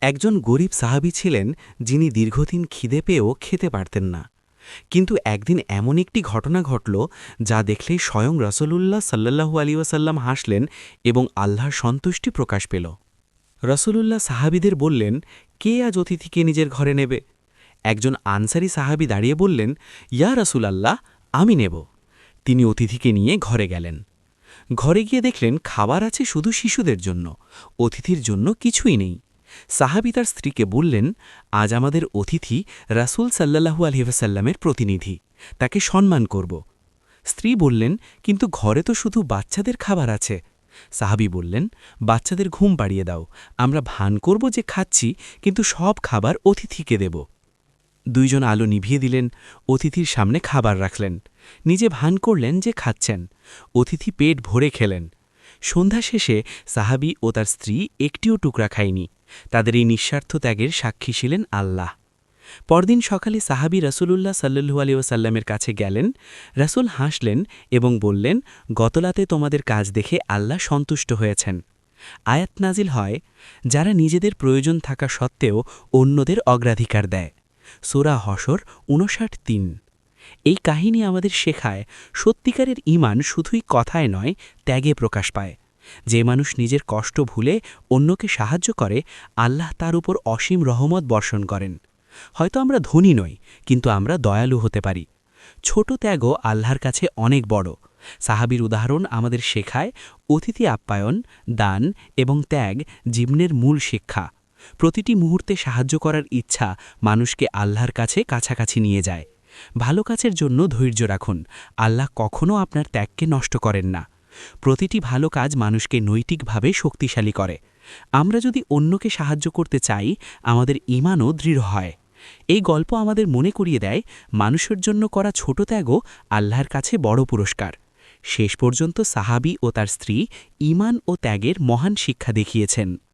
একজন গরিব সাহাবী ছিলেন যিনি দীর্ঘদিন খিদে পেয়েও খেতে পারতেন না। কিন্তু একদিন এমন একটি ঘটনা ঘটল যা দেখলেই স্বয়ং রসূলুল্লাহ সাল্লাল্লাহু আলাইহি ওয়াসাল্লাম হাসলেন এবং আল্লাহর সন্তুষ্টি প্রকাশ পেল। রসূলুল্লাহ সাহাবীদের বললেন, কে আজ অতিথিকে নিজের ঘরে নেবে? একজন আনসারী সাহাবী দাঁড়িয়ে বললেন, ইয়া রাসূলাল্লাহ, আমি নেব। তিনি অতিথিকে নিয়ে ঘরে গেলেন। ঘরে গিয়ে দেখলেন খাবার আছে শুধু শিশুদের জন্য, অতিথির জন্য কিছুই নেই। সাহাবী তার স্ত্রীকে বললেন, আজ আমাদের অতিথি রাসূল সাল্লাল্লাহু আলাইহি ওয়াসাল্লামের প্রতিনিধি, তাকে সম্মান করব। স্ত্রী বললেন, কিন্তু ঘরে তো শুধু বাচ্চাদের খাবার আছে। সাহাবী বললেন, বাচ্চাদের ঘুম পাড়িয়ে দাও, আমরা ভান করব যে খাচ্ছি, কিন্তু সব খাবার অতিথিকে দেব। দুইজন আলো নিভিয়ে দিলেন, অতিথির সামনে খাবার রাখলেন, নিজে ভান করলেন যে খাচ্ছেন। অতিথি পেট ভরে খেলেন। সন্ধ্যা শেষে সাহাবী ও তার স্ত্রী একটিও টুকরা খায়নি। তাদের এই নিঃস্বার্থ ত্যাগের সাক্ষী ছিলেন আল্লাহ। পরদিন সকালে সাহাবী রাসূলুল্লাহ সাল্লাল্লাহু আলাইহি ওয়াসাল্লামের কাছে গেলেন। রাসূল হাসলেন এবং বললেন, গতরাতে তোমাদের কাজ দেখে আল্লাহ সন্তুষ্ট হয়েছেন। আয়াত নাজিল হয়, যারা নিজেদের প্রয়োজন থাকা সত্ত্বেও অন্যদের অগ্রাধিকার দেয়। সূরা হশর ৫৯:৩। এই কাহিনী আমাদের শেখায়, সত্যিকারের ঈমান শুধুই কথায় নয়, ত্যাগে প্রকাশ পায়। যে মানুষ নিজের কষ্ট ভুলে অন্যকে সাহায্য করে, আল্লাহ তার উপর অসীম রহমত বর্ষণ করেন। হয়তো আমরা ধনী নই, কিন্তু আমরা দয়ালু হতে পারি। ছোট ত্যাগও আল্লাহর কাছে অনেক বড়। সাহাবীর উদাহরণ আমাদের শেখায়, অতিথি আপ্যায়ন, দান এবং ত্যাগ জীবনের মূল শিক্ষা। প্রতিটি মুহূর্তে সাহায্য করার ইচ্ছা মানুষকে আল্লাহর কাছে কাছাকাছি নিয়ে যায়। ভালো কাজের জন্য ধৈর্য রাখুন, আল্লাহ কখনও আপনার ত্যাগকে নষ্ট করেন না। প্রতিটি ভালো কাজ মানুষকে নৈতিকভাবে শক্তিশালী করে। আমরা যদি অন্যকে সাহায্য করতে চাই, আমাদের ঈমানও দৃঢ় হয়। এই গল্প আমাদের মনে করিয়ে দেয়, মানুষের জন্য করা ছোট ত্যাগও আল্লাহর কাছে বড় পুরস্কার। শেষ পর্যন্ত সাহাবী ও তার স্ত্রী ঈমান ও ত্যাগের মহান শিক্ষা দেখিয়েছেন।